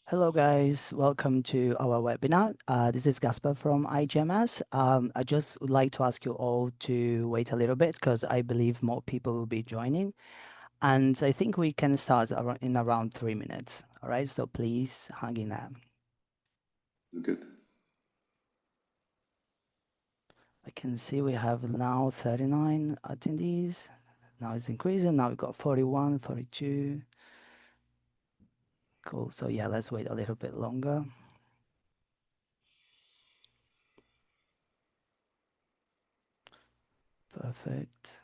Hello guys, welcome to our webinar. This is Gasper from iGMS. I just would like to ask you all to wait a little bit because I believe more people will be joining. And I think we can start in around 3 minutes. All right, so please hang in there. Good. I can see we have now 39 attendees. Now it's increasing. Now we've got 41, 42. Cool. So yeah, let's wait a little bit longer. Perfect.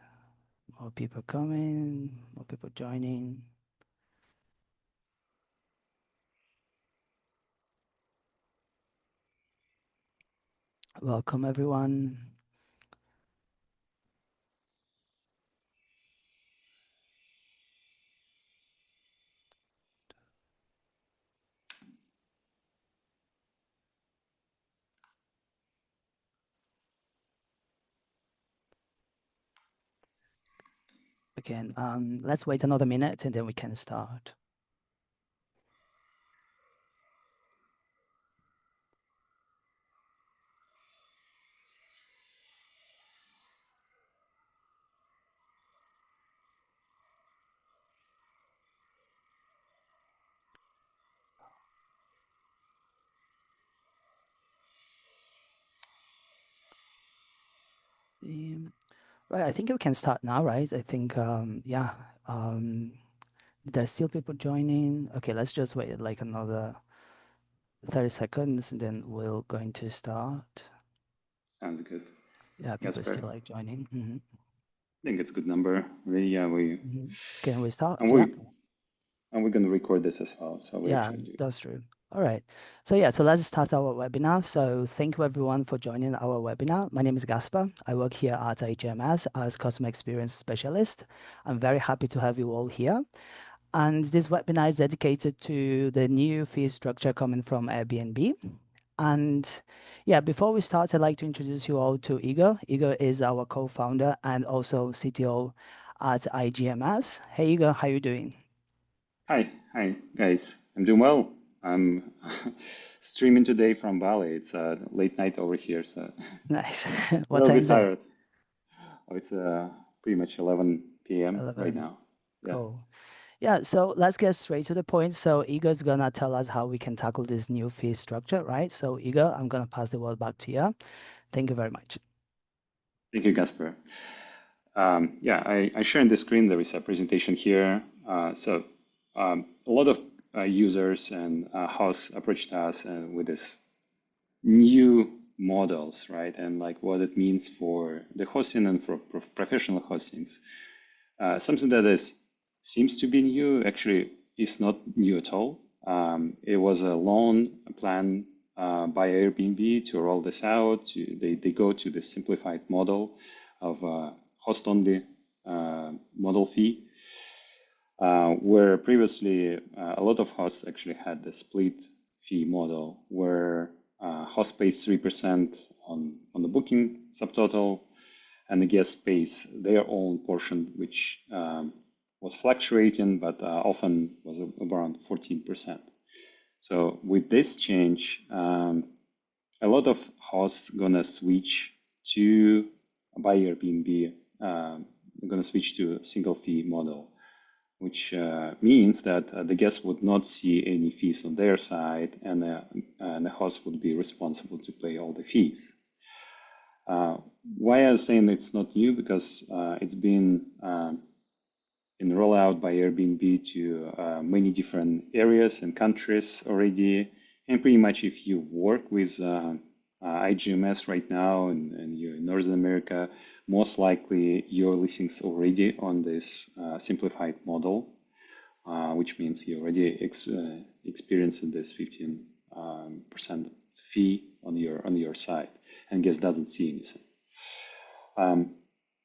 More people coming, more people joining. Welcome everyone. Again, let's wait another minute and then we can start. Right, I think we can start now, right? I think, yeah, there's still people joining. Okay, let's just wait like another 30 seconds and then we're going to start. Sounds good. Yeah, people are Gasper, still like joining. I think it's a good number. We Can we start? and Yeah. we and we're gonna record this as well. So we Yeah, actually do. that's true. All right. So yeah, so let's start our webinar. So thank you everyone for joining our webinar. My name is Gasper. I work here at HMS as customer experience specialist. I'm very happy to have you all here. And this webinar is dedicated to the new fee structure coming from Airbnb. And yeah, before we start, I'd like to introduce you all to Igor. Igor is our co-founder and also CTO at iGMS. Hey Igor, how you doing? Hi guys. I'm doing well. I'm streaming today from Bali. It's late night over here, so a Nice. What little time bit is it? tired. Oh, it's pretty much 11 p.m. right 11. now. Yeah, Cool. Yeah, so let's get straight to the point. So Igor's gonna tell us how we can tackle this new fee structure, right? So Igor, I'm gonna pass the word back to you. Thank you very much. thank you, Gasper. Yeah, I share on the screen. There is a presentation here. A lot of users and hosts approached us with this new models, right? And like what it means for the hosting and for professional hostings. Something that is seems to be new actually is not new at all. It was a long plan by Airbnb to roll this out. They go to the simplified model of host only model fee, where previously a lot of hosts actually had the split fee model where host pays 3% on the booking subtotal and the guest pays their own portion, which was fluctuating, but often was around 14%. So with this change, a lot of hosts gonna switch to by Airbnb, gonna switch to a single fee model, which means that the guests would not see any fees on their side, and the host would be responsible to pay all the fees. Why I'm saying it's not new? Because it's been in rollout by Airbnb to many different areas and countries already. And pretty much if you work with iGMS right now and you're in Northern America, most likely your listings already on this simplified model, which means you already experienced this 15% fee on your site, and guest doesn't see anything.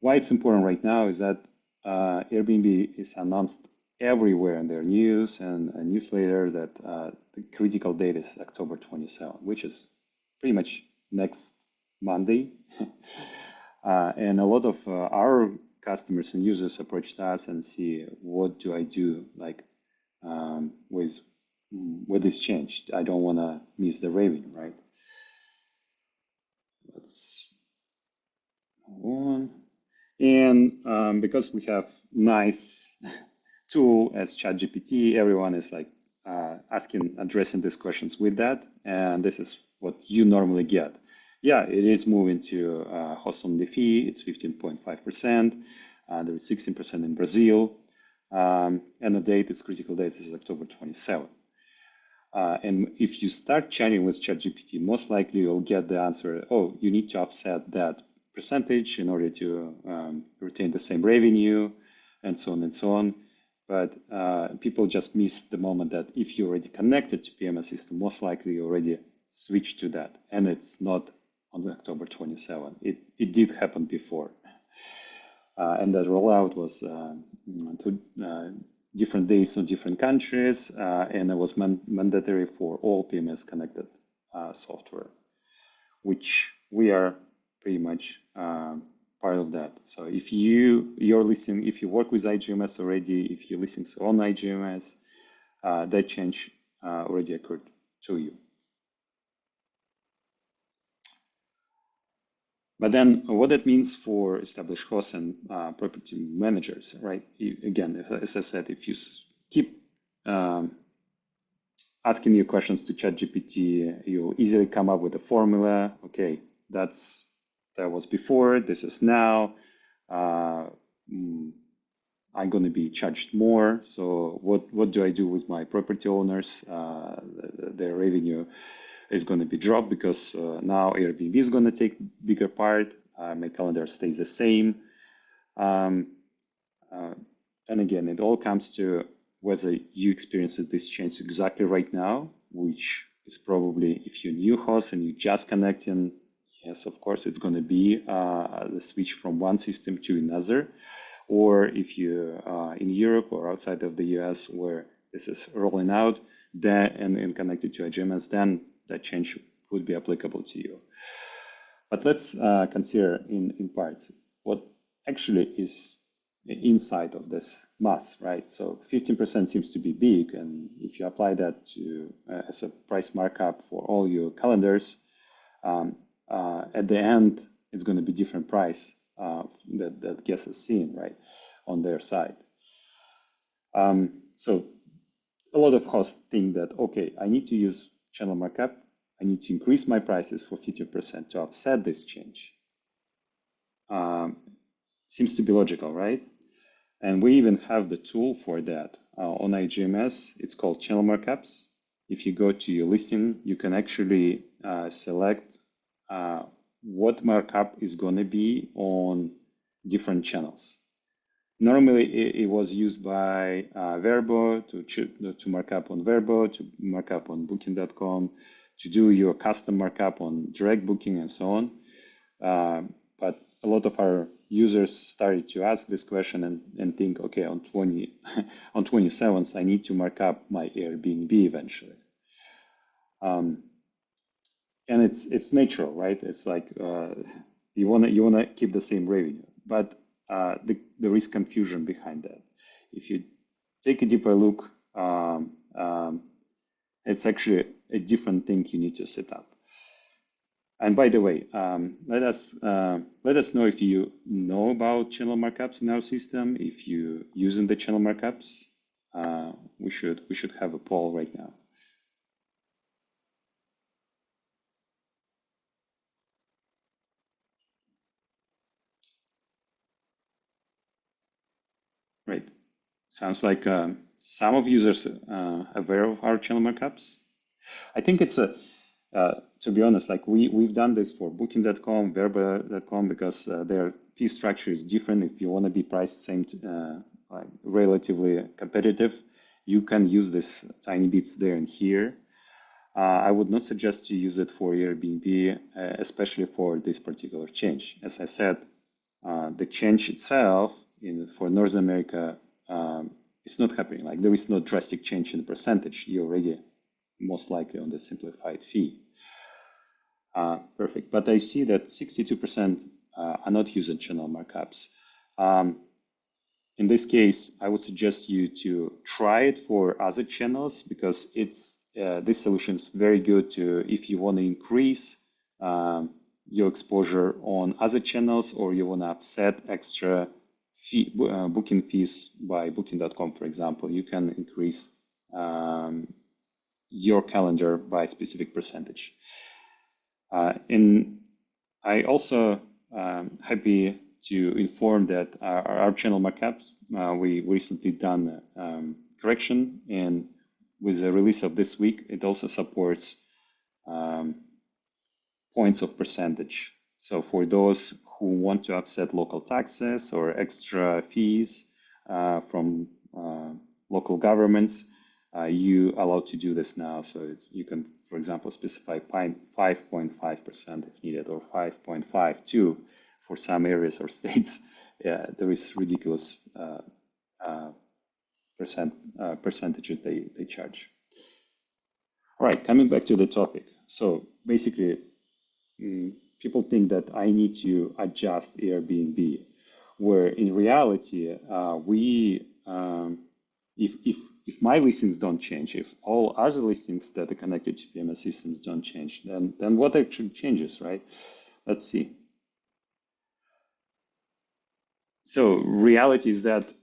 Why it's important right now is that Airbnb is announced everywhere in their news and a newsletter that the critical date is October 27, which is pretty much next Monday. And a lot of our customers and users approached us and see what do I do like with with this change. I don't want to miss the revenue, right? Let's move on. And because we have nice tool as ChatGPT, everyone is like addressing these questions with that, and this is what you normally get. Yeah, it is moving to host only fee. It's 15.5%. There is 16% in Brazil, and the date is critical date is October 27. And if you start chatting with ChatGPT, most likely you'll get the answer, oh, you need to offset that percentage in order to retain the same revenue, and so on and so on. But people just miss the moment that if you're already connected to PMS system, most likely you already switched to that. And it's not on October 27. It did happen before. And that rollout was to different days in different countries, and it was mandatory for all PMS-connected software, which we are pretty much part of that. So if you're listening, if you work with iGMS already, if you're listening on iGMS, that change already occurred to you. But then what that means for established hosts and property managers, right? Again, as I said, if you keep asking your questions to ChatGPT, you'll easily come up with a formula. Okay, that was before, this is now. I'm going to be charged more. So what do I do with my property owners? Their revenue is going to be dropped because now Airbnb is going to take bigger part. My calendar stays the same. And again, it all comes to whether you experience this change exactly right now, which is probably if you're new host and you're just connecting, yes, of course, it's going to be the switch from one system to another. Or if you're in Europe or outside of the US where this is rolling out and connected to iGMS, then that change would be applicable to you. But let's consider in parts what actually is inside of this mass, right? So 15% seems to be big, and if you apply that to as a price markup for all your calendars, at the end it's going to be different price that guests are seeing, right, on their side. So a lot of hosts think that, okay, I need to use channel markup. I need to increase my prices for 50% to offset this change. Seems to be logical, right? And we even have the tool for that on iGMS. It's called channel markups. If you go to your listing, you can actually select what markup is going to be on different channels. Normally, it was used by Verbo to mark up on Verbo, to mark up on Booking.com, to do your custom markup on direct booking and so on. But a lot of our users started to ask this question and think, okay, on 27th, I need to mark up my Airbnb eventually. And it's natural, right? It's like you wanna keep the same revenue, but there is confusion behind that. If you take a deeper look, it's actually a different thing you need to set up. And by the way, let us know if you know about channel markups in our system. If you're using the channel markups, we should have a poll right now. Right. Sounds like some of users are aware of our channel markups. I think it's to be honest, like we've done this for Booking.com, Verba.com, because their fee structure is different. If you want to be priced same, like relatively competitive, you can use this tiny bits there and here. I would not suggest you use it for Airbnb, especially for this particular change. As I said, the change itself for North America it's not happening. Like there is no drastic change in the percentage. You're already most likely on the simplified fee. Perfect. But I see that 62% are not using channel markups. In this case, I would suggest you to try it for other channels because this solution is very good to if you want to increase your exposure on other channels or you want to offset extra booking fees by booking.com, for example. You can increase your calendar by a specific percentage. And I also happy to inform that our channel markups, we recently done correction, and with the release of this week, it also supports points of percentage. So for those who want to offset local taxes or extra fees from local governments, you are allowed to do this now. So you can, for example, specify 5.5% if needed, or 5.52 for some areas or states. Yeah, there is ridiculous percentages they charge. All right, coming back to the topic. So basically, people think that I need to adjust Airbnb, where in reality, if my listings don't change, if all other listings that are connected to PMS systems don't change, then what actually changes, right? Let's see. So reality is that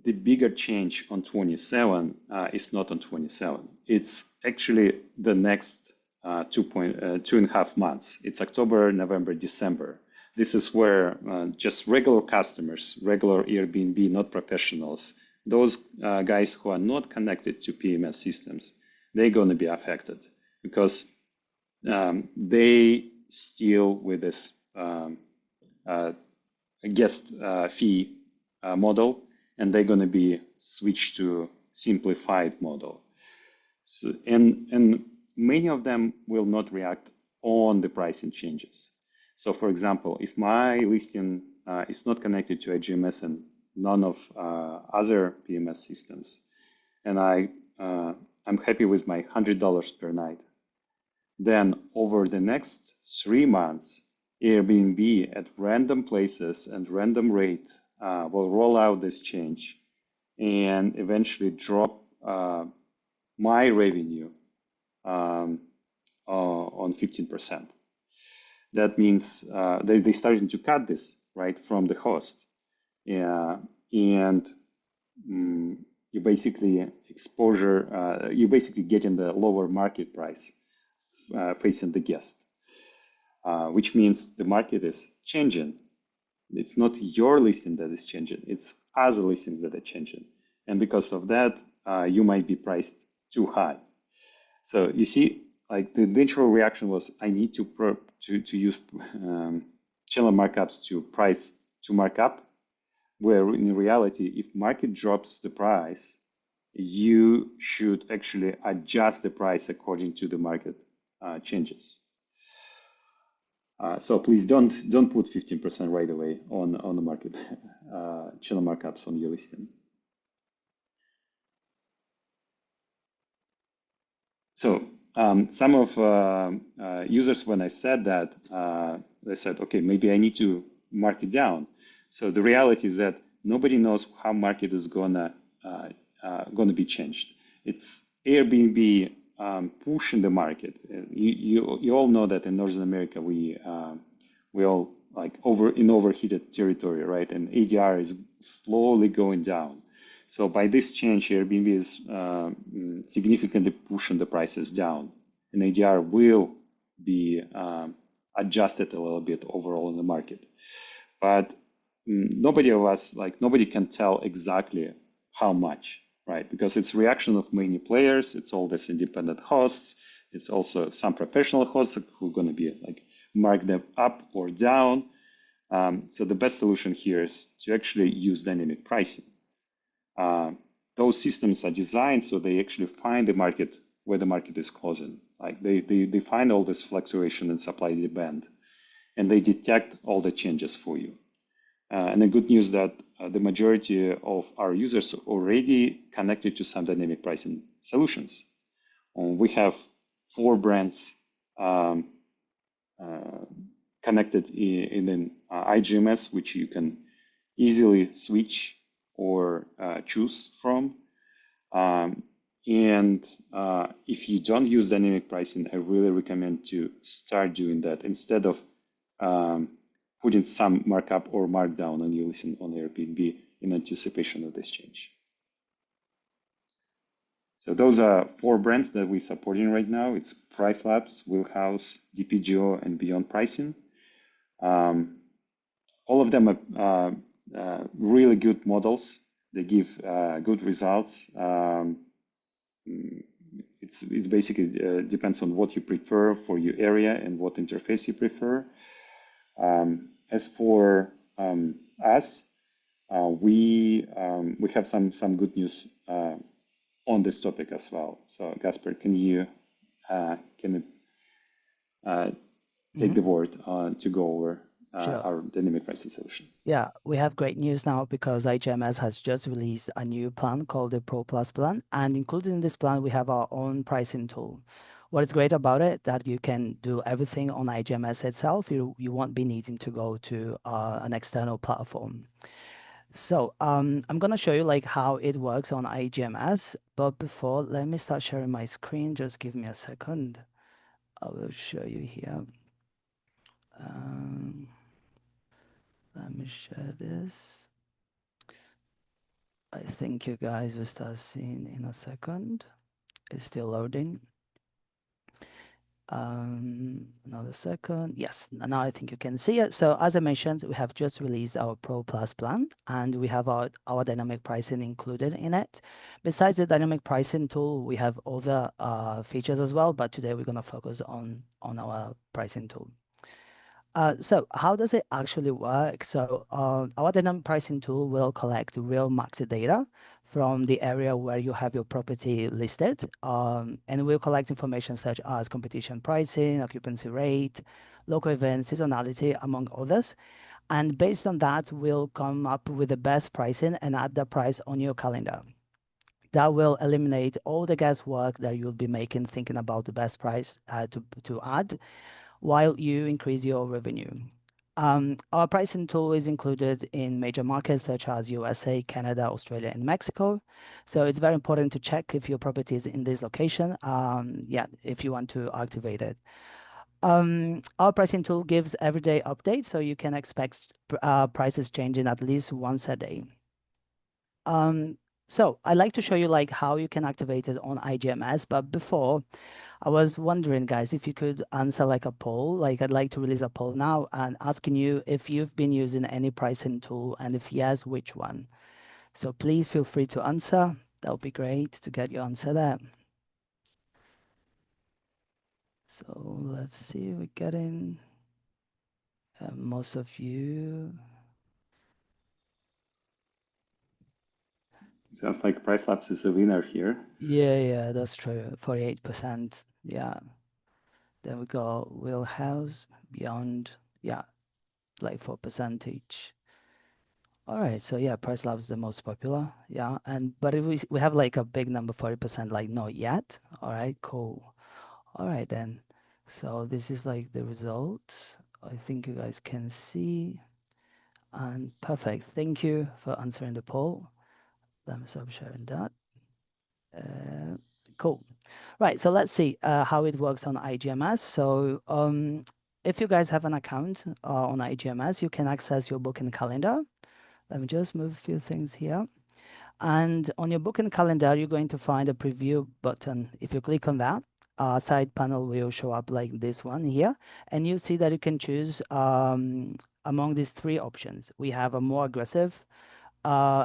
the bigger change on 27 is not on 27. It's actually the next 2.5 months. It's October, November, December. This is where just regular customers, regular Airbnb, not professionals, those guys who are not connected to PMS systems, they're going to be affected because they still with this guest fee model, and they're going to be switched to simplified model. So, and many of them will not react on the pricing changes. So for example, if my listing is not connected to iGMS and none of other PMS systems, and I'm happy with my $100 per night, then over the next 3 months, Airbnb at random places and random rate will roll out this change and eventually drop my revenue on 15%. That means they're starting to cut this right from the host. And you basically you basically getting the lower market price facing the guest, which means the market is changing. It's not your listing that is changing, it's other listings that are changing. And because of that, you might be priced too high. So you see, like the natural reaction was, I need to use channel markups to mark up, where in reality, if market drops the price, you should actually adjust the price according to the market changes. So please don't put 15% right away on the market channel markups on your listing. So some of users, when I said that, they said, okay, maybe I need to mark it down. So the reality is that nobody knows how market is gonna be changed. It's Airbnb pushing the market. You all know that in Northern America we all like overheated territory, right? And ADR is slowly going down. So by this change, Airbnb is significantly pushing the prices down, and ADR will be adjusted a little bit overall in the market. But nobody can tell exactly how much, right? Because it's reaction of many players. It's all these independent hosts. It's also some professional hosts who are going to be like mark them up or down. So the best solution here is to actually use dynamic pricing. Those systems are designed so they actually find the market where the market is closing. Like they find all this fluctuation in supply demand, and they detect all the changes for you. And the good news that the majority of our users are already connected to some dynamic pricing solutions. We have 4 brands connected in an iGMS, which you can easily switch or choose from. Um, and if you don't use dynamic pricing, I really recommend to start doing that instead of um, putting some markup or markdown on your listing on Airbnb in anticipation of this change. So those are four brands that we're supporting right now. It's Price Labs, Wheelhouse, DPGO, and Beyond Pricing. All of them are really good models. They give good results. It's basically depends on what you prefer for your area and what interface you prefer. As for us, we have some good news on this topic as well. So Gasper, can you take Hmm. the word to go over Sure. our dynamic pricing solution? Yeah, we have great news now because iGMS has just released a new plan called the Pro Plus plan, and included in this plan we have our own pricing tool. What is great about it that you can do everything on iGMS itself. You won't be needing to go to an external platform. So I'm gonna show you like how it works on iGMS, but before let me start sharing my screen. Just give me a second. I will show you here. Um, Let me share this. I think you guys will start seeing in a second. It's still loading. Another second. Yes, now I think you can see it. So as I mentioned, we have just released our Pro Plus plan, and we have our dynamic pricing included in it. Besides the dynamic pricing tool, we have other features as well, but today we're going to focus on our pricing tool. So how does it actually work? So our dynamic pricing tool will collect real market data from the area where you have your property listed, and we'll collect information such as competition pricing, occupancy rate, local events, seasonality, among others. And based on that, we'll come up with the best pricing and add the price on your calendar. That will eliminate all the guesswork that you'll be making thinking about the best price to add while you increase your revenue. Our pricing tool is included in major markets such as USA, Canada, Australia, and Mexico. So it's very important to check if your property is in this location. Yeah, if you want to activate it. Our pricing tool gives everyday updates, so you can expect prices changing at least once a day. So I'd like to show you like how you can activate it on iGMS, but before I was wondering, guys, if you could answer like a poll. Like I'd like to release a poll now and asking you if you've been using any pricing tool, and if yes, which one. So please feel free to answer. That would be great to get your answer there. So let's see, we're getting most of you. Sounds like Price Labs is a winner here. Yeah, that's true. 48%. Yeah. Then we got Wheelhouse, Beyond. Yeah, like 4% each. All right, so yeah, Price Lab is the most popular. Yeah, but if we have like a big number, 40%, like not yet. All right, cool. All right then. So this is like the results. I think you guys can see. And perfect. Thank you for answering the poll. Let me stop sharing that. Uh, cool. Right, so let's see how it works on iGMS. So if you guys have an account on iGMS, you can access your booking calendar. Let me just move a few things here. And on your booking calendar, you're going to find a preview button. If you click on that, side panel will show up like this one here. And you see that you can choose among these three options. We have a more aggressive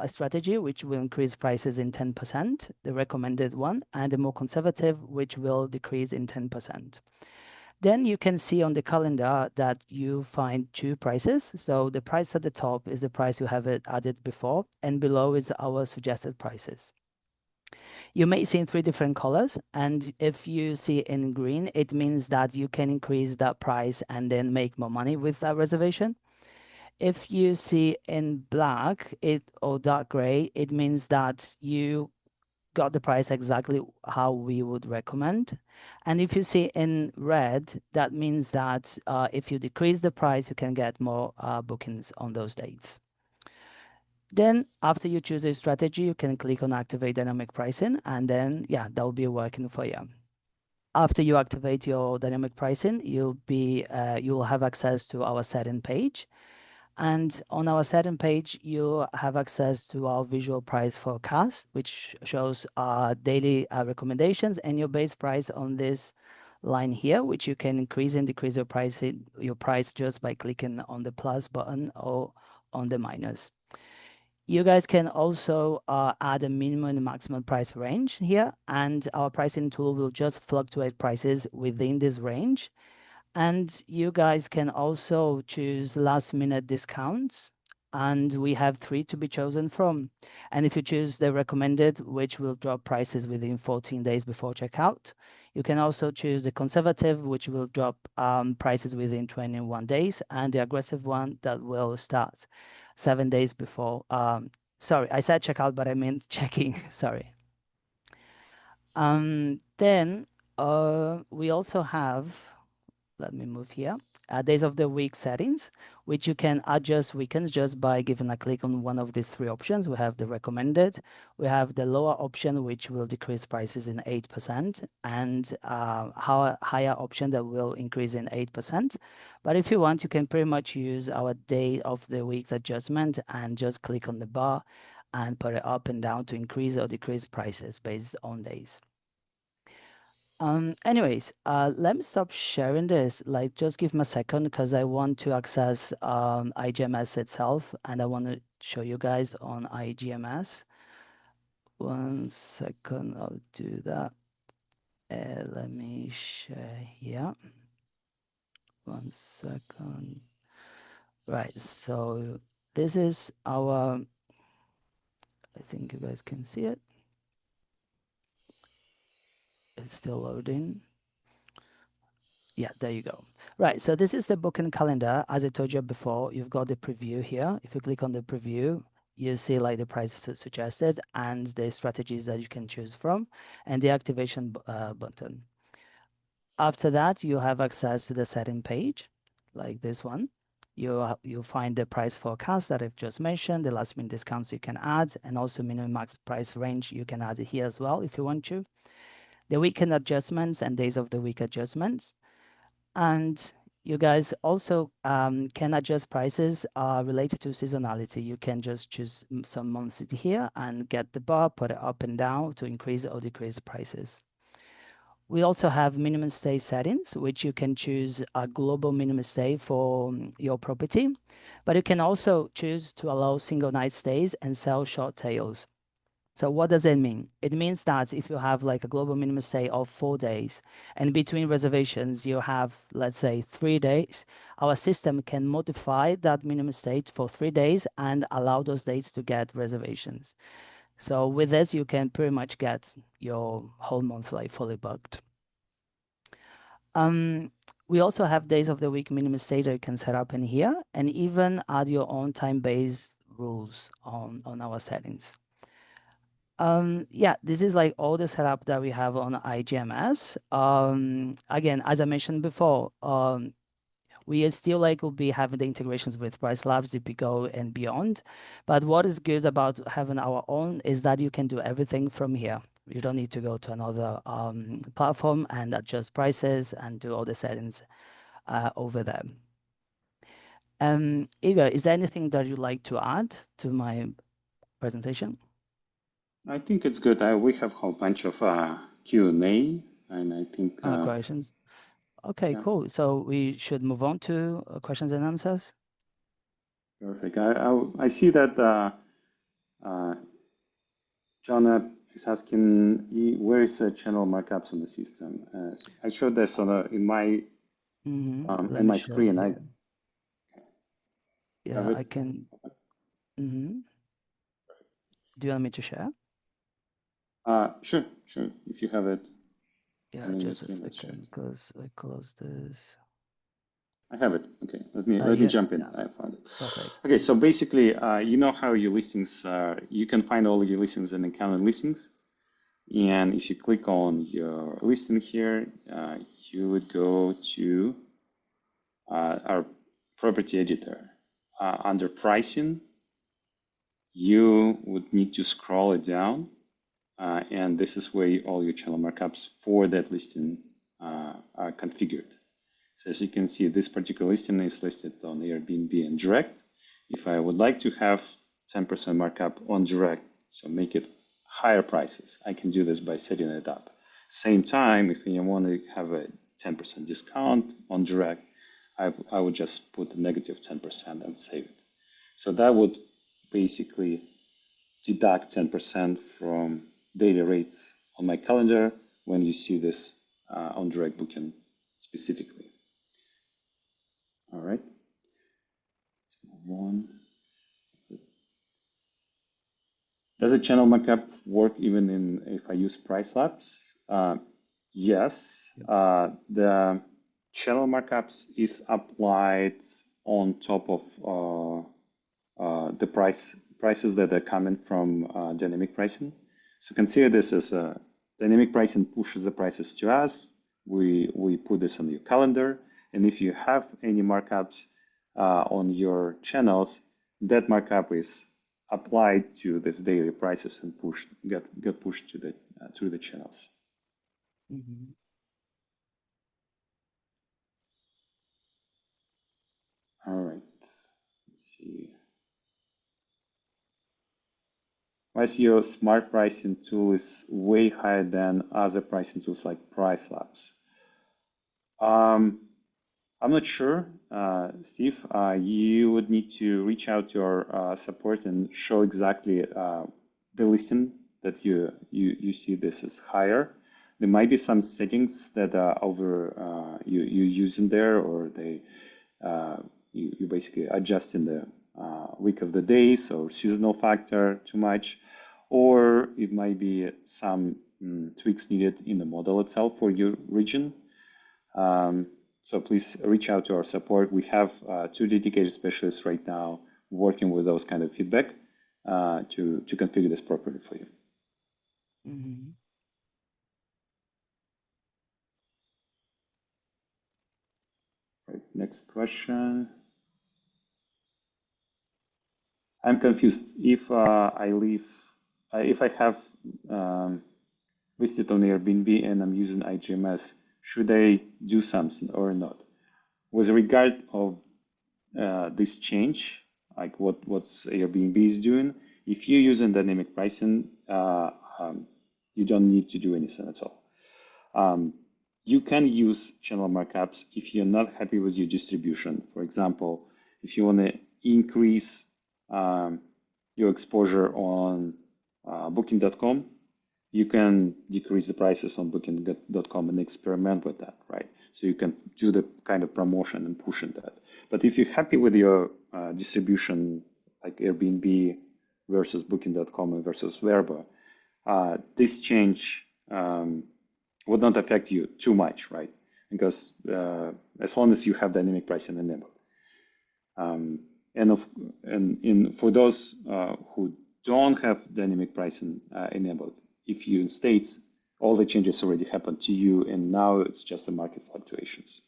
strategy, which will increase prices in 10%, the recommended one, and a more conservative, which will decrease in 10%. Then you can see on the calendar that you find two prices. So the price at the top is the price you have it added before, and below is our suggested prices. You may see in three different colors, and if you see in green, it means that you can increase that price and then make more money with that reservation. If you see in black or dark gray, it means that you got the price exactly how we would recommend. And if you see in red, that means that if you decrease the price, you can get more bookings on those dates. Then after you choose a strategy, you can click on activate dynamic pricing, and then yeah, that will be working for you. After you activate your dynamic pricing, you'll have access to our setting page. And on our setting page, you have access to our visual price forecast, which shows our daily recommendations and your base price on this line here, which you can increase and decrease your price just by clicking on the plus button or on the minus. You guys can also add a minimum and maximum price range here, and our pricing tool will just fluctuate prices within this range. And you guys can also choose last minute discounts. And we have 3 to be chosen from. And if you choose the recommended, which will drop prices within 14 days before checkout, you can also choose the conservative, which will drop prices within 21 days, and the aggressive one that will start 7 days before. Sorry, I said checkout, but I meant checking. Sorry. Then we also have, let me move here, days of the week settings, which you can adjust weekends just by giving a click on one of these 3 options. We have the recommended, we have the lower option, which will decrease prices in 8%, and higher option that will increase in 8%. But if you want, you can pretty much use our day of the week's adjustment and just click on the bar and put it up and down to increase or decrease prices based on days. Anyways, let me stop sharing this. Like, just give me a second because I want to access iGMS itself, and I want to show you guys on iGMS. 1 second, I'll do that. Let me share here. 1 second. Right, so this is our, I think you guys can see it. It's still loading. Yeah, there you go. Right, so this is the booking calendar. As I told you before, you've got the preview here. If you click on the preview, you see like the prices suggested and the strategies that you can choose from and the activation button. After that, you have access to the setting page, like this one. You'll find the price forecast that I've just mentioned, the last minute discounts you can add, and also minimum max price range you can add here as well if you want to. The weekend adjustments and days of the week adjustments. And you guys also can adjust prices related to seasonality. You can just choose some months here and get the bar, put it up and down to increase or decrease prices. We also have minimum stay settings, which you can choose a global minimum stay for your property, but you can also choose to allow single night stays and sell short tails. So what does it mean? It means that if you have like a global minimum stay of 4 days and between reservations you have, let's say, 3 days, our system can modify that minimum stay for 3 days and allow those days to get reservations. So with this, you can pretty much get your whole month like fully booked. We also have days of the week minimum stays that you can set up in here and even add your own time-based rules on our settings. Yeah, this is like all the setup that we have on iGMS. Again, as I mentioned before, we still like will be having the integrations with Price Labs, DPGo, and beyond. But what is good about having our own is that you can do everything from here. You don't need to go to another platform and adjust prices and do all the settings over there. Igor, is there anything that you'd like to add to my presentation? I think it's good. We have a whole bunch of Q&A, and I think, Questions? Okay, yeah, cool. So we should move on to questions and answers. perfect. I see that uh, John is asking, where is the channel markups on the system? I showed this on Let in me my show you screen. I here. have Yeah, it. I can. Do you want me to share? Sure, sure. If you have it Yeah, on your just a screen, let's share it. second, because I closed this. I have it. Okay, let me Yeah, jump in. yeah, I found it. perfect. Okay, so basically, you know how your listings, you can find all your listings in account listings. And if you click on your listing here, you would go to our property editor under pricing. you would need to scroll it down, and this is where all your channel markups for that listing are configured. So as you can see, this particular listing is listed on Airbnb and direct. If I would like to have 10% markup on direct, so make it higher prices, I can do this by setting it up. Same time, if you want to have a 10% discount on direct, I would just put a negative 10% and save it. So that would basically deduct 10% from daily rates on my calendar when you see this on direct booking specifically. All right, let's move on. Does a channel markup work even in if I use price labs? Yes, the channel markups is applied on top of the prices that are coming from dynamic pricing. So consider this as a dynamic pricing pushes the prices to us. We put this on your calendar, and if you have any markups on your channels, that markup is applied to this daily prices and get pushed to the through the channels. Mhm. All right. Let's see. SEO smart pricing tool is way higher than other pricing tools like Price Labs. I'm not sure, Steve. You would need to reach out to our support and show exactly the listing that you see this is higher. There might be some settings that are over you use in there, or you basically adjust in the week of the days or seasonal factor too much, or it might be some tweaks needed in the model itself for your region. So please reach out to our support. We have two dedicated specialists right now working with those kind of feedback to configure this properly for you. Mhm. Right, next question. I'm confused. If I have listed on Airbnb and I'm using iGMS, should I do something or not? With regard of this change, like what's Airbnb is doing, if you're using dynamic pricing, you don't need to do anything at all. You can use channel markups if you're not happy with your distribution. For example, if you want to increase your exposure on booking.com, you can decrease the prices on booking.com and experiment with that, right? So you can do the kind of promotion and pushing that. But if you're happy with your distribution, like Airbnb versus booking.com and versus Verbo, this change would not affect you too much, right? Because as long as you have dynamic pricing enabled. For those who don't have dynamic pricing enabled, if you in states, all the changes already happened to you, and now it's just the market fluctuations.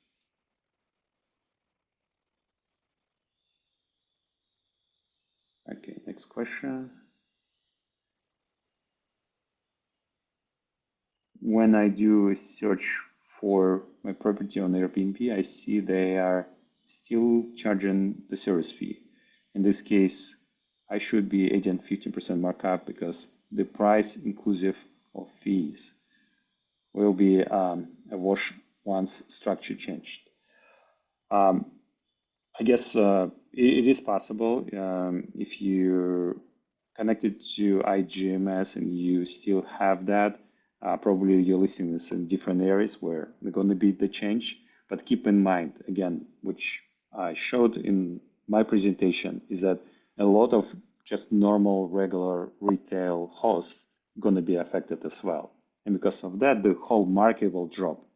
Okay, next question. When I do a search for my property on Airbnb, I see they are still charging the service fee. In this case, I should be adding 15% markup because the price inclusive of fees will be a wash once structure changed. I guess it is possible if you're connected to iGMS and you still have that. Probably your listing is in different areas where they're going to be the change. But keep in mind, again, which I showed in my presentation, is that a lot of just normal, regular retail hosts going to be affected as well. And because of that, the whole market will drop,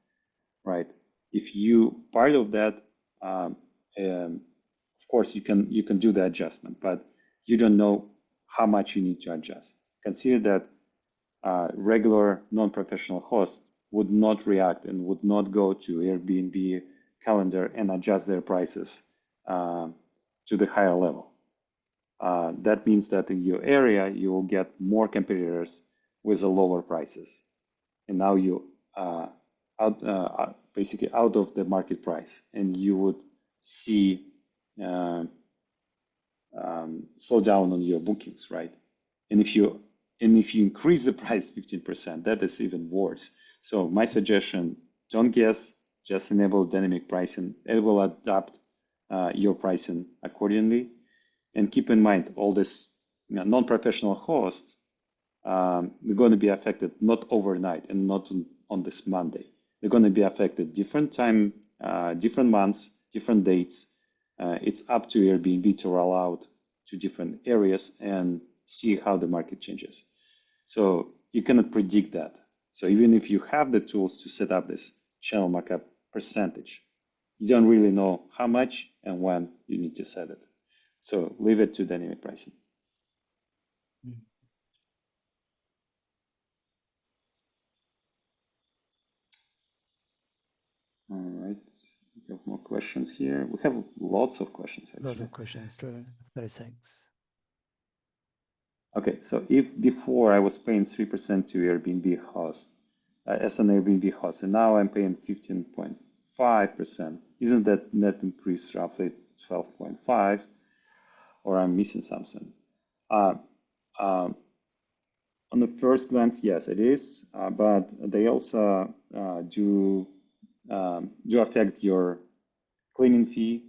right? If you part of that, of course you can do the adjustment, but you don't know how much you need to adjust. Consider that regular non-professional hosts would not react and would not go to Airbnb calendar and adjust their prices to the higher level. that means that in your area, you will get more competitors with the lower prices. And now you basically out of the market price, and you would see uh, slow down on your bookings, right? And if you increase the price 15%, that is even worse. So my suggestion: don't guess, just enable dynamic pricing. It will adapt your pricing accordingly. And keep in mind, all this non-professional hosts, they're going to be affected not overnight and not on this Monday. They're going to be affected different time, different months, different dates. It's up to Airbnb to roll out to different areas and see how the market changes. So you cannot predict that. So even if you have the tools to set up this channel markup percentage, you don't really know how much and when you need to set it. So leave it to dynamic pricing. Mm. All right. We have more questions here. We have lots of questions Lots actually. of questions, true. 36. Okay, so if before I was paying 3% to Airbnb host, as an Airbnb host, and now I'm paying 15.5%, isn't that net increase roughly 12.5, or I'm missing something? Uh, uh, on the first glance, yes, it is, but they also do affect your cleaning fee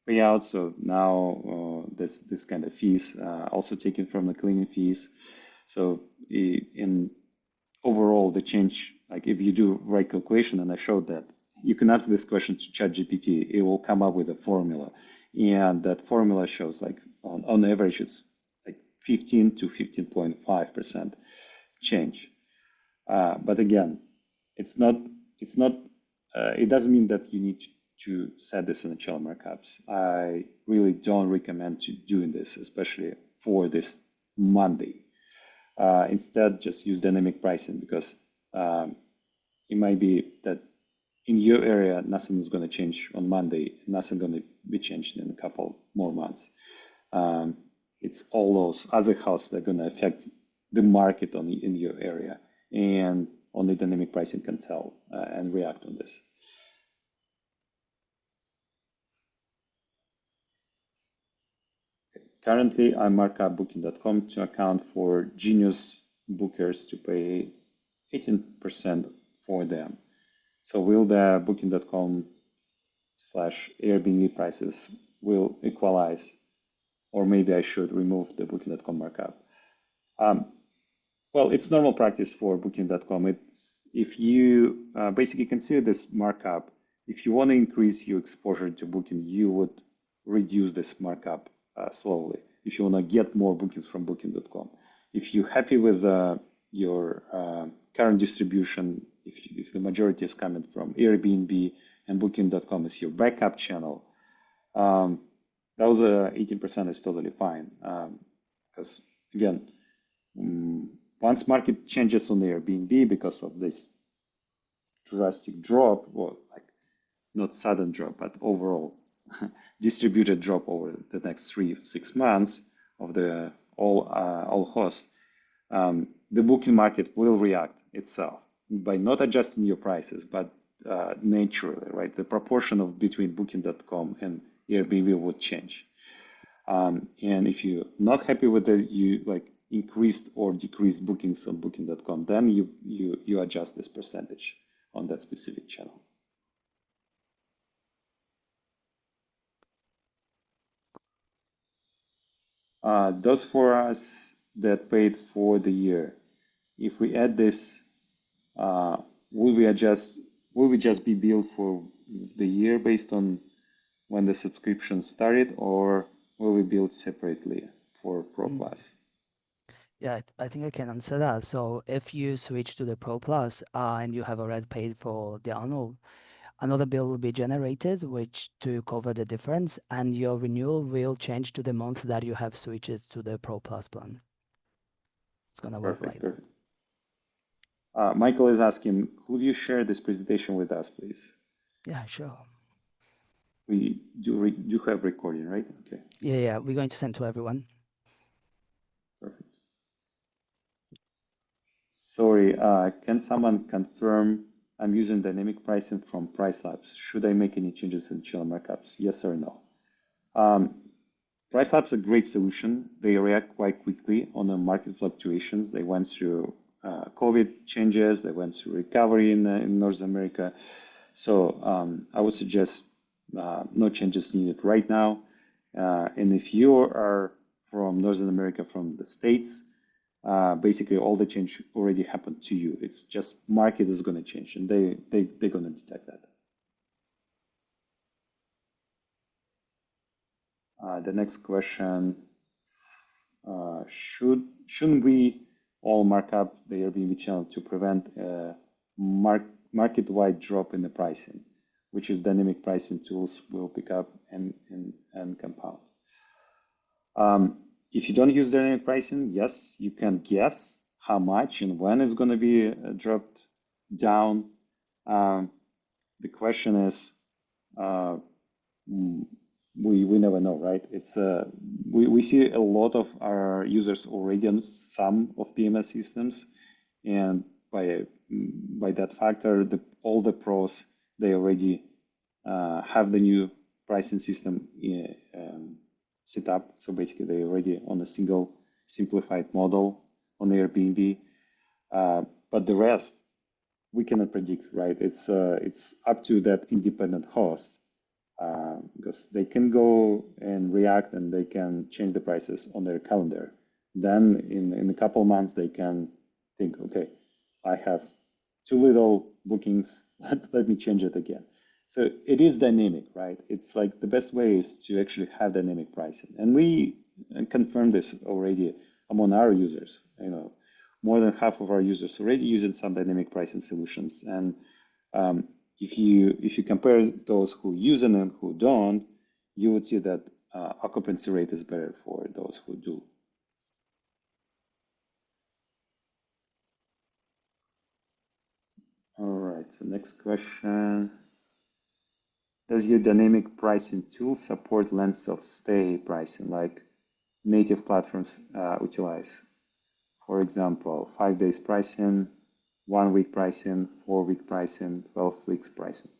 payout. So now this kind of fees also taken from the cleaning fees. So in overall, the change, like if you do right calculation, and I showed that, you can ask this question to ChatGPT, it will come up with a formula, and that formula shows like on average it's like 15 to 15.5% change. But again, it's not it's not it doesn't mean that you need to set this in the channel markups. I really don't recommend to doing this, especially for this Monday. Instead, just use dynamic pricing, because it might be that in your area nothing is going to change on Monday, nothing going to be changed in a couple more months. Um, it's all those other houses that are going to affect the market in your area, and only dynamic pricing can tell and react on this. Currently, I mark up booking.com to account for genius bookers to pay 18% for them. So will the booking.com slash Airbnb prices will equalize, or maybe I should remove the booking.com markup? Um, well, it's normal practice for booking.com. It's if you basically consider this markup, if you want to increase your exposure to booking, you would reduce this markup slowly. If you want to get more bookings from booking.com, if you're happy with your current distribution, if the majority is coming from Airbnb and booking.com is your backup channel, those 18% is totally fine. Because again, once market changes on the Airbnb because of this drastic drop, well, like not sudden drop, but overall distributed drop over the next 3 6 months of the all hosts, the booking market will react itself by not adjusting your prices, but naturally, right? The proportion of between booking.com and Airbnb would change. And if you're not happy with the you like increased or decreased bookings on booking.com, then you adjust this percentage on that specific channel. Those for us that paid for the year, if we add this, uh, will we adjust? Will we just be billed for the year based on when the subscription started, or will we bill separately for Pro Mm. Plus? Yeah, I think I can answer that. So if you switch to the Pro Plus and you have already paid for the annual, another bill will be generated, which to cover the difference, and your renewal will change to the month that you have switched to the Pro Plus plan. It's gonna work Perfect, like that. perfect. Michael is asking, could you share this presentation with us, please? Yeah, sure. We do have recording, right? Okay. Yeah, we're going to send to everyone. sorry, can someone confirm I'm using dynamic pricing from Price Labs? Should I make any changes in channel markups? Yes or no? Um, Price Labs is a great solution. They react quite quickly on the market fluctuations. They went through COVID changes. They went through recovery in North America. So I would suggest no changes needed right now. And if you are from Northern America, from the States, basically all the change already happened to you. It's just market is going to change, and they're going to detect that. The next question: shouldn't we all mark up the Airbnb channel to prevent a market-wide drop in the pricing, which is dynamic pricing tools will pick up and compound? If you don't use dynamic pricing, yes, you can guess how much and when it's going to be dropped down. The question is, uh, we never know, right? It's we see a lot of our users already on some of PMS systems, and by that factor, all the pros they already have the new pricing system set up. So basically, they're already on a single simplified model on Airbnb. But the rest we cannot predict, right? It's up to that independent host because they can go and react and they can change the prices on their calendar. Then in a couple of months they can think, okay, I have too little bookings. Let me change it again. So it is dynamic, right? It's like the best way is to actually have dynamic pricing, and we confirmed this already among our users. More than half of our users already using some dynamic pricing solutions, and if you compare those who use it and who don't, you would see that occupancy rate is better for those who do. All right, so next question. Does your dynamic pricing tool support lengths of stay pricing like native platforms utilize? For example, 5 days pricing, 1 week pricing, 4 week pricing, 12 weeks pricing.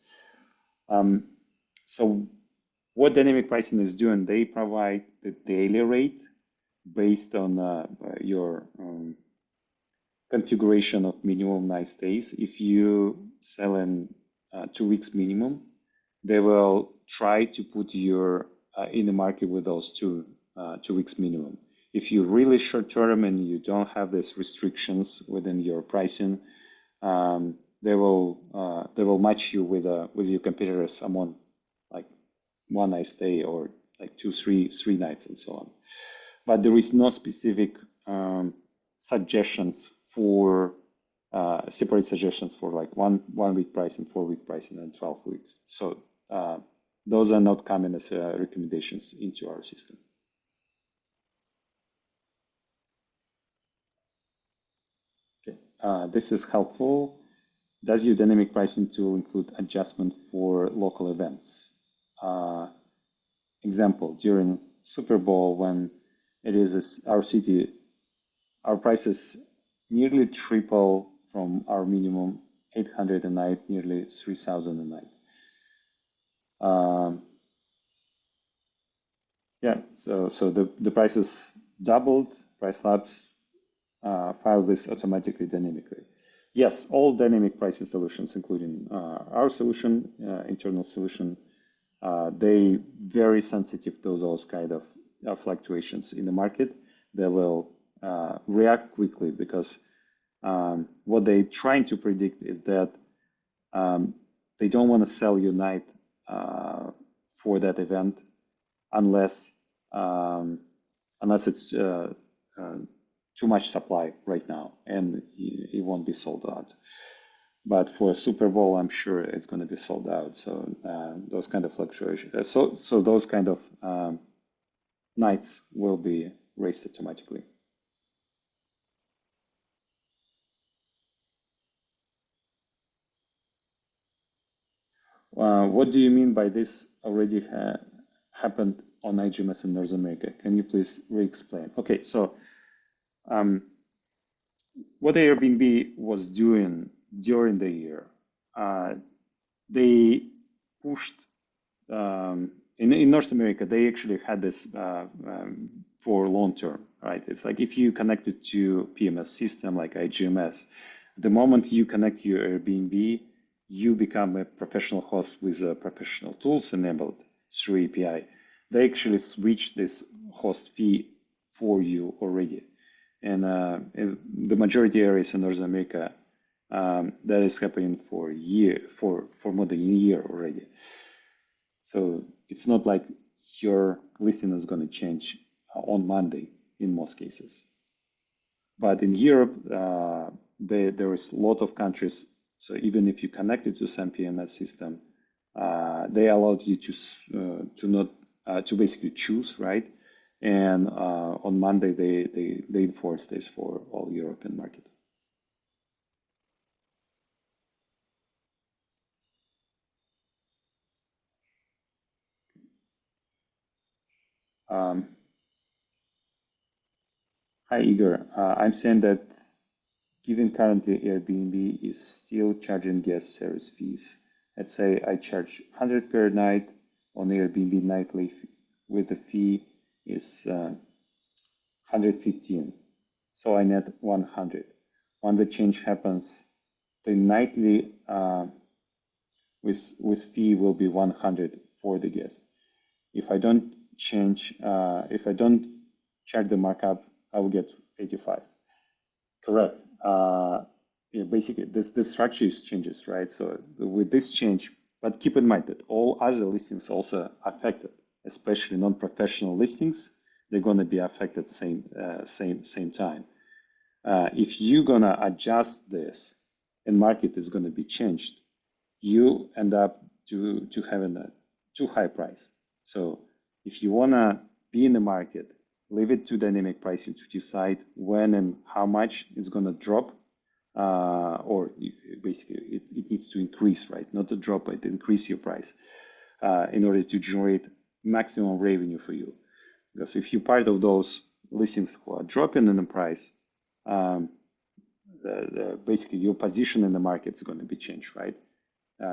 So what dynamic pricing is doing, they provide the daily rate based on your configuration of minimum night stays. If you sell in 2 weeks minimum, they will try to put you in the market with those 2 weeks minimum. If you're really short term and you don't have these restrictions within your pricing, they will match you with your competitors among like 1 night stay or like three nights and so on. But there is no specific suggestions for separate suggestions for like 1 week pricing, 4 week pricing, and 12 weeks. So those are not coming as recommendations into our system. Okay, this is helpful. Does your dynamic pricing tool include adjustment for local events? Example, during Super Bowl, when it is our city, our prices nearly triple from our minimum 800 a night, nearly 3,000 a night. Yeah, so the prices doubled. Price Labs files this automatically dynamically. Yes, all dynamic pricing solutions, including our solution, internal solution, they very sensitive to those kind of fluctuations in the market. They will react quickly because what they're trying to predict is that they don't want to sell your night for that event unless it's too much supply right now and it won't be sold out. But for Super Bowl, I'm sure it's going to be sold out. So those kind of fluctuations, so those kind of nights will be raised automatically. What do you mean by this already happened on iGMS in North America? Can you please re-explain? Okay, so what Airbnb was doing during the year, uh, they pushed in North America. They actually had this for long term, right? It's like if you connect it to PMS system like iGMS, the moment you connect your Airbnb, you become a professional host with professional tools enabled through API. They actually switch this host fee for you already. And in the majority areas in North America, that is happening for a year, for more than a year already. So it's not like your listing is going to change on Monday in most cases. But in Europe, there is a lot of countries. So even if you connect it to some PMS system, they allowed you to not to basically choose, right? And on Monday they enforce this for all European market. Um, Hi Igor, I'm saying that given currently Airbnb is still charging guest service fees. Let's say I charge 100 per night on Airbnb nightly with the fee is 115. So I net 100. When the change happens, the nightly with fee will be 100 for the guest. If I don't if I don't charge the markup, I will get 85. Correct. Yeah, basically, this structure is changes, right? So with this change, but keep in mind that all other listings also affected, especially non-professional listings. They're going to be affected same time. If you're gonna adjust this, and market is going to be changed, you end up to having a too high price. So if you wanna be in the market, leave it to dynamic pricing to decide when and how much it's gonna drop, or basically it needs to increase, right? Not to drop, but increase your price in order to generate maximum revenue for you. Because if you're part of those listings who are dropping in the price, um, basically your position in the market is going to be changed, right?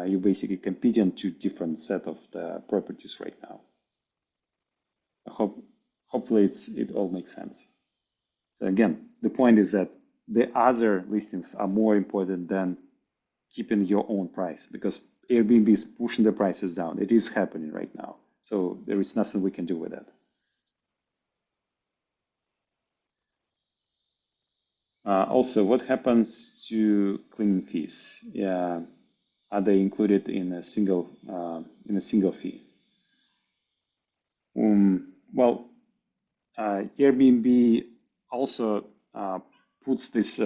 You basically competing to different set of the properties right now. I hopefully it all makes sense. So again, the point is that the other listings are more important than keeping your own price because Airbnb is pushing the prices down. It is happening right now. So there is nothing we can do with that. Also, what happens to cleaning fees? Yeah, are they included in a single fee? Well, Airbnb also puts this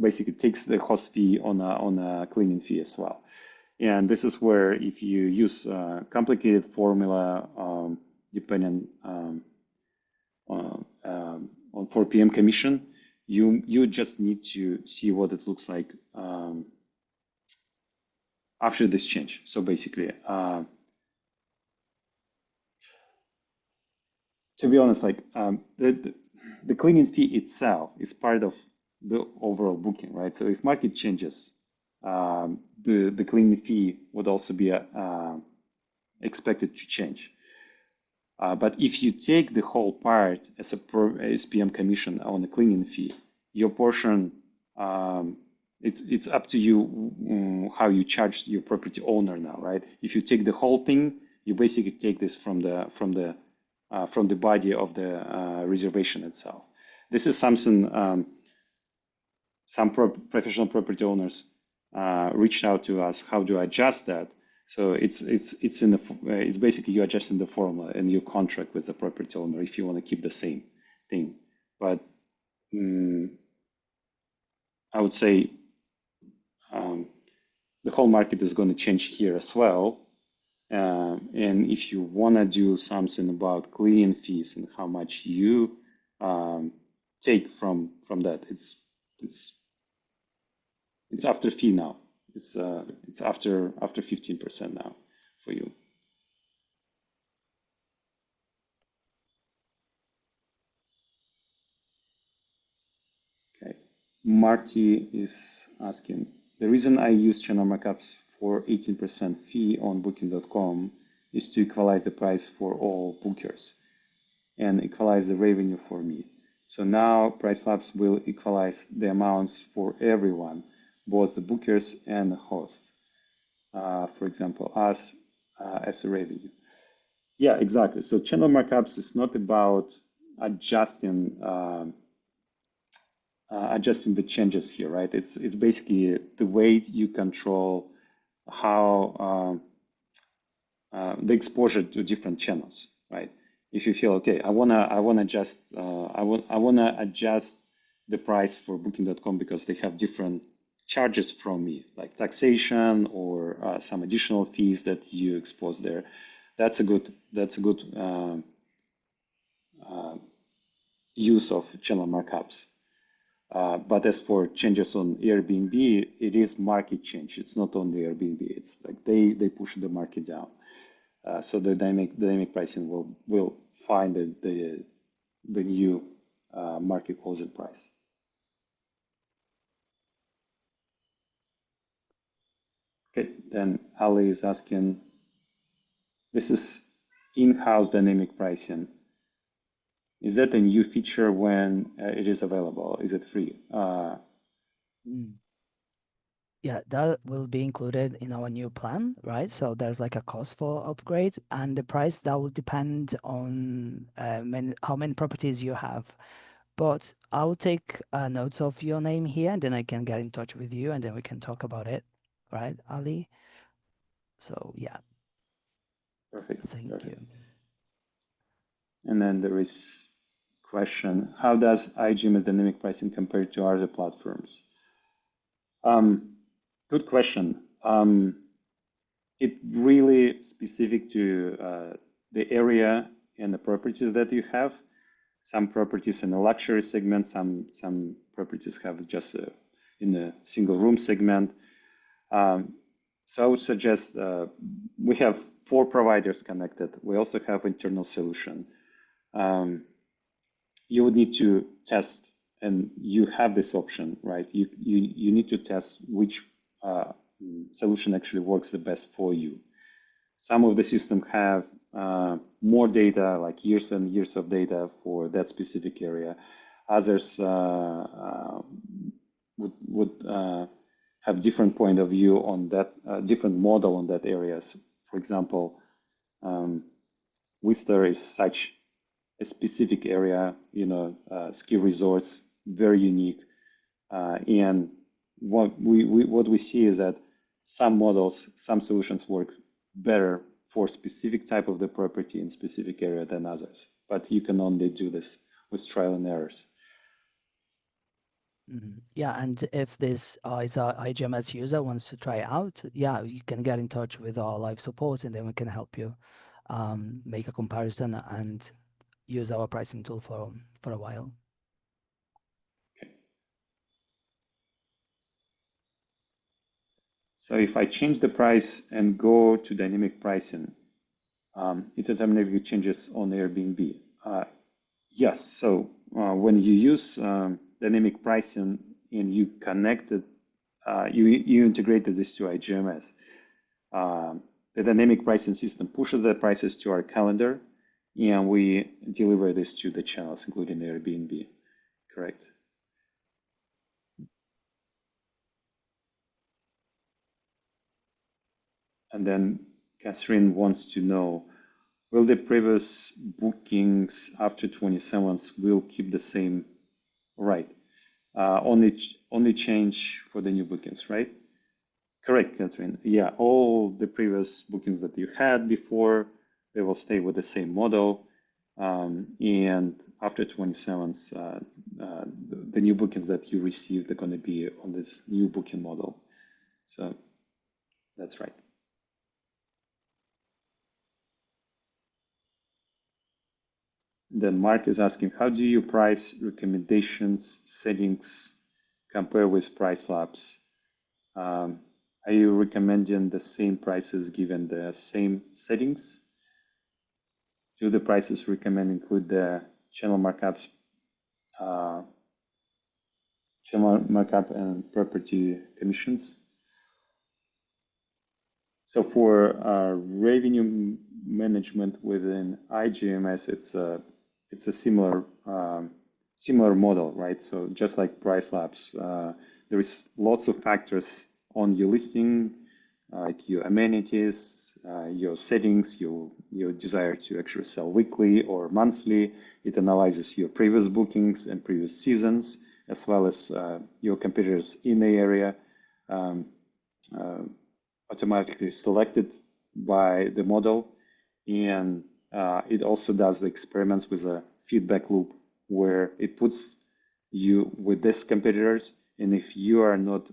basically takes the host fee on a cleaning fee as well. And this is where if you use a complicated formula depending on 4 p.m. commission, you just need to see what it looks like after this change. So basically, to be honest, like the cleaning fee itself is part of the overall booking, right? So if market changes, the cleaning fee would also be expected to change. But if you take the whole part as a SPM commission on the cleaning fee, your portion, it's up to you how you charge your property owner now, right? If you take the whole thing, you basically take this from the body of the reservation itself. This is something some professional property owners reached out to us how to adjust that. So it's basically you adjusting the formula and you contract with the property owner if you want to keep the same thing. But I would say the whole market is going to change here as well. And if you want to do something about cleaning fees and how much you take from that, it's after fee now. It's after 15% now for you. Okay. Marty is asking, the reason I use channel markups for 18% fee on booking.com is to equalize the price for all bookers and equalize the revenue for me. So now price labs will equalize the amounts for everyone, both the bookers and the hosts. For example, us as a revenue. Yeah, exactly. So channel markups is not about adjusting adjusting the changes here, right? It's basically the way you control how the exposure to different channels, right? If you feel okay, I wanna adjust the price for Booking.com because they have different charges from me, like taxation or some additional fees that you expose there. That's a good use of channel markups. But as for changes on Airbnb, it is market change. It's not only Airbnb. It's like they push the market down. So the dynamic pricing will find the new market closing price. Okay, then Ali is asking, this is in-house dynamic pricing. Is that a new feature when it is available? Is it free? Mm. Yeah, that will be included in our new plan, right? So there's like a cost for upgrade, and the price that will depend on how many properties you have. But I'll take notes of your name here, and then I can get in touch with you, and then we can talk about it, right, Ali? So yeah, Perfect, thank perfect. you. And then there is question, how does iGMS dynamic pricing compare to other platforms? Good question. It really specific to the area and the properties that you have. Some properties in the luxury segment, some properties have just in a single room segment. So I would suggest we have 4 providers connected. We also have internal solution. You would need to test, and you have this option, right? You need to test which solution actually works the best for you. Some of the systems have more data, like years and years of data for that specific area. Others would have different point of view on that, different model on that areas. For example, Whistler is such a specific area, ski resorts, very unique. And what we see is that some models, some solutions work better for specific type of the property in specific area than others. But you can only do this with trial and errors. Yeah, and if this is our iGMS user wants to try out, yeah, you can get in touch with our live support, and then we can help you make a comparison and use our pricing tool for a while. Okay. So if I change the price and go to dynamic pricing, it automatically changes on Airbnb. Yes, so when you use dynamic pricing and you connected, you integrated this to iGMS, the dynamic pricing system pushes the prices to our calendar, and we deliver this to the channels, including Airbnb. Correct. And then Catherine wants to know, will the previous bookings after 27th will keep the same, right? Only change for the new bookings, right? Correct, Catherine. Yeah, all the previous bookings that you had before, they will stay with the same model. And after 27th, the new bookings that you received are going to be on this new booking model. So that's right. Then Mark is asking, how do you price recommendations settings compare with price labs? Are you recommending the same prices given the same settings? Do the prices recommend include the channel markups, channel markup and property commissions. So for revenue management within iGMS, it's a similar model, right? So just like price labs, there is lots of factors on your listing, like your amenities, your settings, your desire to actually sell weekly or monthly. It analyzes your previous bookings and previous seasons, as well as your competitors in the area. Um, uh, Automatically selected by the model, and it also does the experiments with a feedback loop where it puts you with these competitors, and if you are not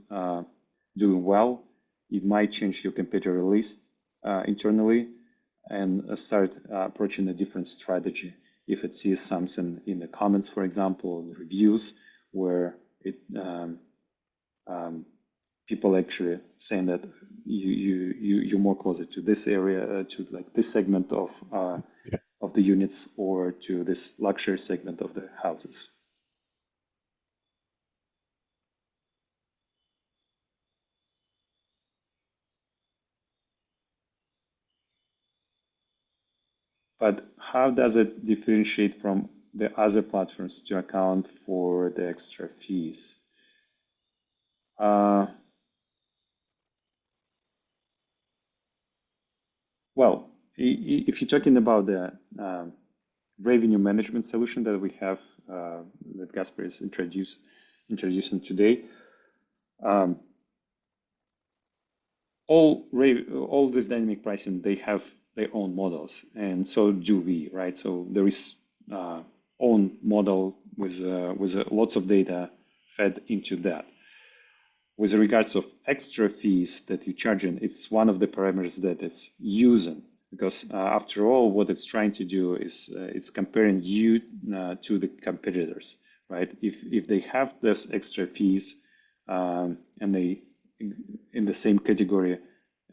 doing well, it might change your competitor list internally and start approaching a different strategy. If it sees something in the comments, for example, in reviews, where it people actually saying that you're more closer to this area, to like this segment of the units, or to this luxury segment of the houses. But how does it differentiate from the other platforms to account for the extra fees? Uh, well, if you're talking about the revenue management solution that we have, that Gasper is introducing today, um, all this dynamic pricing, they have their own models, and so do we, right? So there is own model with lots of data fed into that. With regards of extra fees that you're charging, it's one of the parameters that it's using, because after all, what it's trying to do is it's comparing you to the competitors, right? If they have this extra fees, and they in the same category,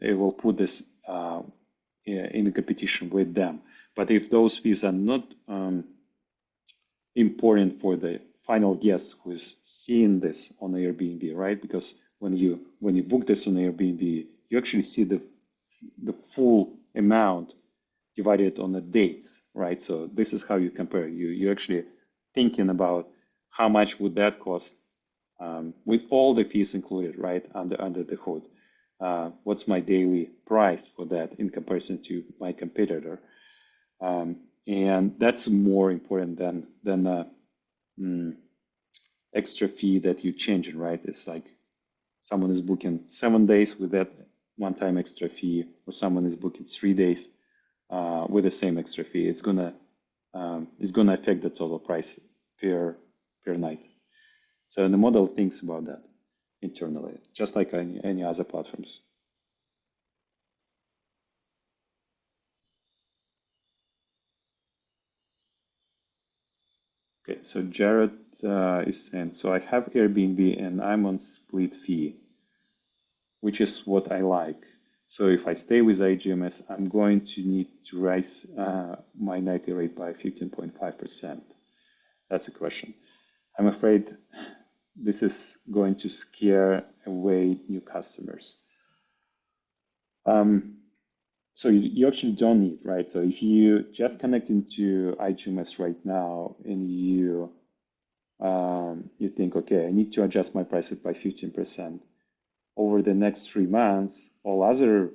it will put this in the competition with them. But if those fees are not important for the final guest who is seeing this on Airbnb, right? Because when you book this on Airbnb, you actually see the full amount divided on the dates, right? So this is how you compare. You actually thinking about how much would that cost with all the fees included, right, under the hood. What's my daily price for that in comparison to my competitor? And that's more important than extra fee that you changing, right? It's like someone is booking 7 days with that one-time extra fee, or someone is booking 3 days with the same extra fee. It's gonna affect the total price per night. So the model thinks about that internally, just like any other platforms. Okay, so Jared is saying, so I have Airbnb and I'm on split fee, which is what I like. So if I stay with iGMS, I'm going to need to raise my nightly rate by 15.5%. That's a question. I'm afraid this is going to scare away new customers. So you actually don't need, right? So if you just connect into iGMS right now and you think, okay, I need to adjust my prices by 15%. Over the next 3 months, all other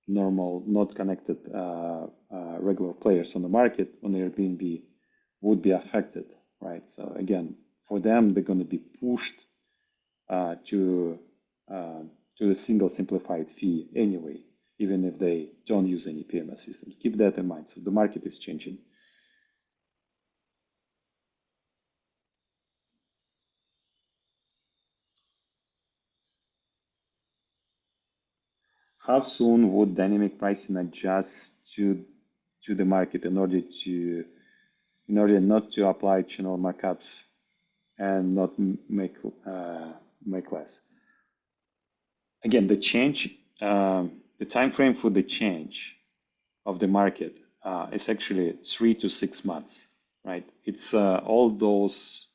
normal, not connected regular players on the market on Airbnb would be affected, right? So again, for them, they're going to be pushed to the single simplified fee anyway, even if they don't use any PMS systems. Keep that in mind. So the market is changing. How soon would dynamic pricing adjust to the market in order not to apply channel markups and not make less? Again, the time frame for the change of the market is actually 3 to 6 months, right? It's all those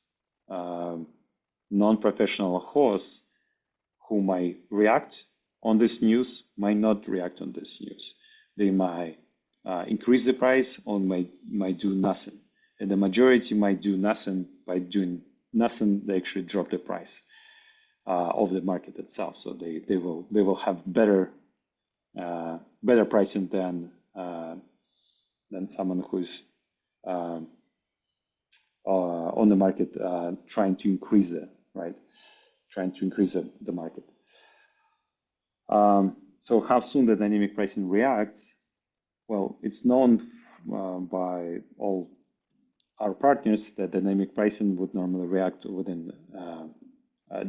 um, non-professional hosts who might react on this news might not react on this news. They might increase the price or might do nothing. And the majority might do nothing. By doing nothing, they actually drop the price of the market itself. So they will have better pricing than someone who's on the market trying to increase it, right? Trying to increase the market. So how soon the dynamic pricing reacts? Well, it's known by all our partners that dynamic pricing would normally react within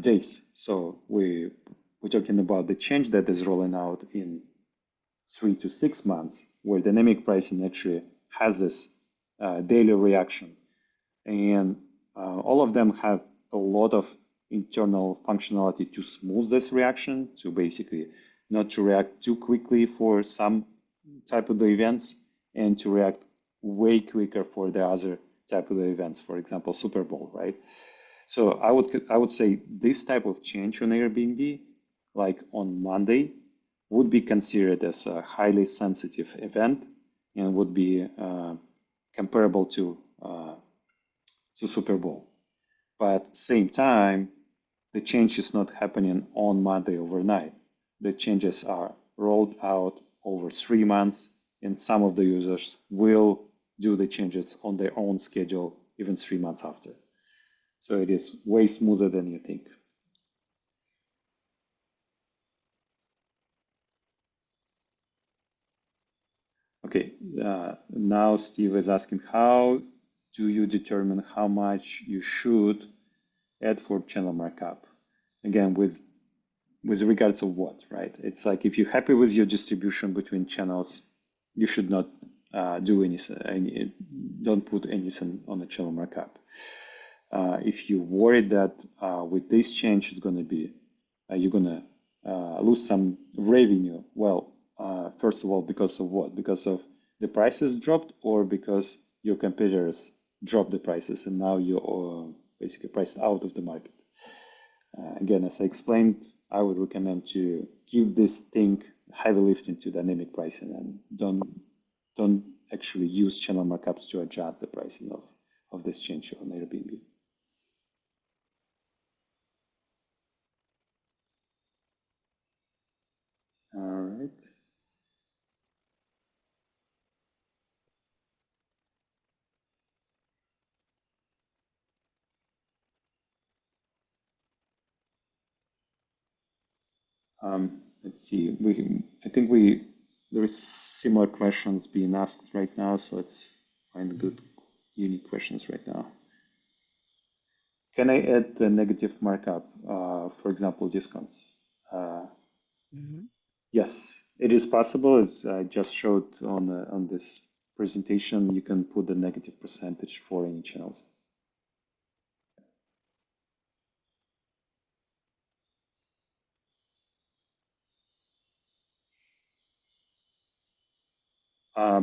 days. So we're talking about the change that is rolling out in 3 to 6 months, where dynamic pricing actually has this daily reaction. And all of them have a lot of internal functionality to smooth this reaction, to basically not to react too quickly for some type of the events and to react way quicker for the other type of the events, for example, Super Bowl, right? So I would say this type of change on Airbnb, like on Monday, would be considered as a highly sensitive event and would be comparable to Super Bowl. But at the same time, the change is not happening on Monday overnight. The changes are rolled out over 3 months, and some of the users will do the changes on their own schedule even 3 months after. So it is way smoother than you think. Okay, now Steve is asking, how do you determine how much you should add for channel markup? Again, with regards of what, right? It's like if you're happy with your distribution between channels, you should not do anything, don't put anything on the channel markup. If you're worried that with this change, it's going to be, you're going to lose some revenue, well, first of all, because of what? Because of the prices dropped or because your competitors dropped the prices and now you're basically priced out of the market? Again, as I explained, I would recommend to give this thing heavy lifting to dynamic pricing and don't actually use channel markups to adjust the pricing of this change on Airbnb. All right. Let's see. I think there is similar questions being asked right now, so let's find good, unique questions right now. Can I add the negative markup, for example, discounts? Mhm. Yes, it is possible. As I just showed on this presentation, you can put the negative percentage for any channels.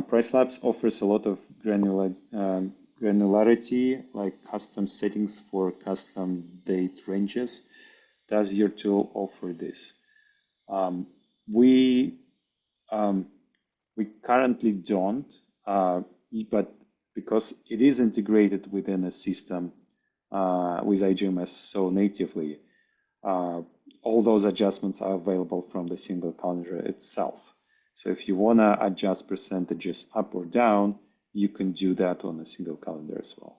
Price Labs offers a lot of granularity, like custom settings for custom date ranges. Does your tool offer this? Um, we um, we currently don't, but because it is integrated within a system with iGMS so natively, uh, all those adjustments are available from the single calendar itself. So if you want to adjust percentages up or down, you can do that on a single calendar as well.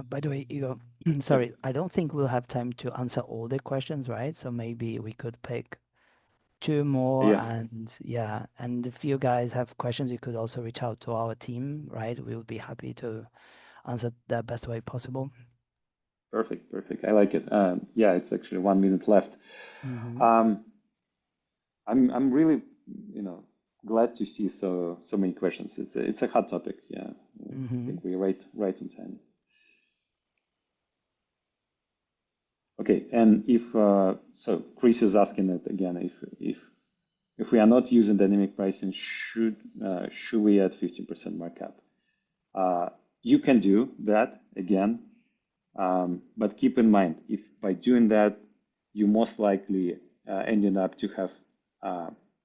By the way, Igor, sorry, I don't think we'll have time to answer all the questions, right? So maybe we could pick two more Yeah, and yeah, and if you guys have questions, you could also reach out to our team, right? We would be happy to answer the best way possible. perfect, perfect. I like it. Yeah, it's actually 1 minute left. Mm-hmm. Um, I'm really, you know, glad to see so many questions. It's a hot topic. Yeah, I Mm-hmm. think we're right on time. Okay, and if so, Chris is asking it again. If If we are not using dynamic pricing, should we add 15% markup? You can do that again, but keep in mind, if by doing that, you most likely ending up to have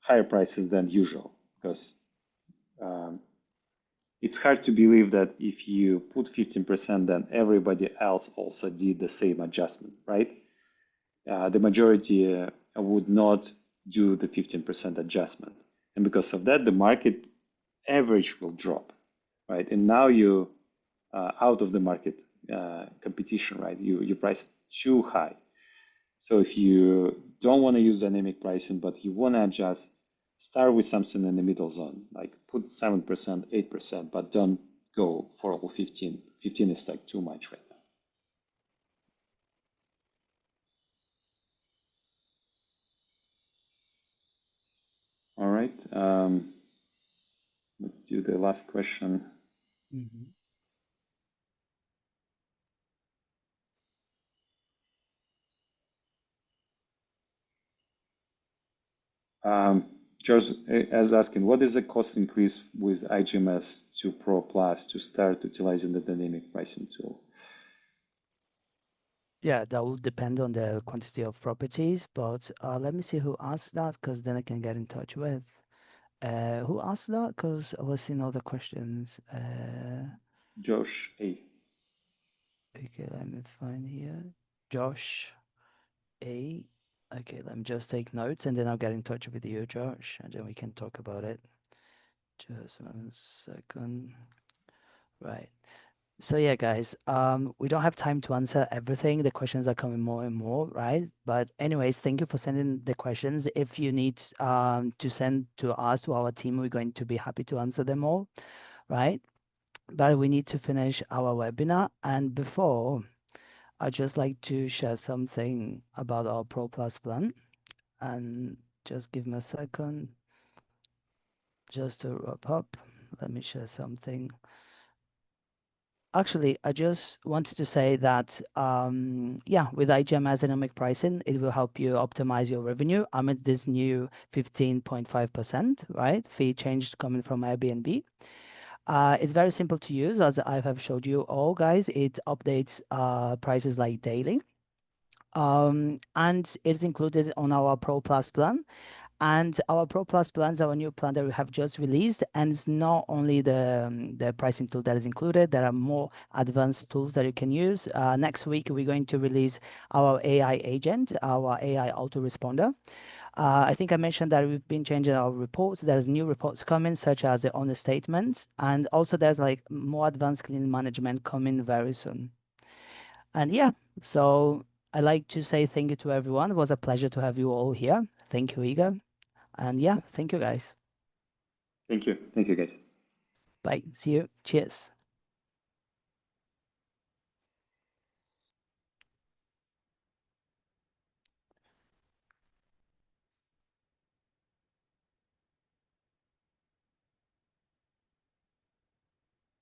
higher prices than usual, because um, it's hard to believe that if you put 15%, then everybody else also did the same adjustment, right? The majority would not do the 15% adjustment. And because of that, the market average will drop, right? And now you out of the market competition, right? You price too high. So if you don't want to use dynamic pricing, but you want to adjust, start with something in the middle zone, like put 7%, 8%, but don't go for all 15. 15 is like too much right now. All right. Let's do the last question. Mhm. George is asking, what is the cost increase with iGMS to Pro Plus to start utilizing the dynamic pricing tool? Yeah, that will depend on the quantity of properties, but let me see who asked that, because then I can get in touch with. Who asked that? Because I was seeing all the questions. Josh A. Okay, let me find here. Josh A. Okay, let me just take notes and then I'll get in touch with you, Josh, and then we can talk about it. Just 1 second. Right. So yeah, guys, we don't have time to answer everything. The questions are coming more and more, right? But anyways, thank you for sending the questions. If you need to send to us, to our team, we're going to be happy to answer them all, right? But we need to finish our webinar. And before, I'd just like to share something about our Pro Plus plan. And just give me a second just to wrap up. Let me share something. Actually, I just wanted to say that, yeah, with iGMS dynamic pricing, it will help you optimize your revenue amid this new 15.5%, right? Fee change coming from Airbnb. It's very simple to use, as I have showed you all, guys. It updates prices like daily. And it's included on our Pro Plus plan. And our Pro Plus plans, our new plan that we have just released, and it's not only the pricing tool that is included. There are more advanced tools that you can use. Next week, we're going to release our AI agent, our AI autoresponder. I think I mentioned that we've been changing our reports. There's new reports coming, such as the owner statements, and also there's like more advanced clean management coming very soon. And yeah, so I like to say thank you to everyone. It was a pleasure to have you all here. Thank you, Igor. And yeah, thank you guys. Thank you. Thank you, guys. Bye. See you. Cheers.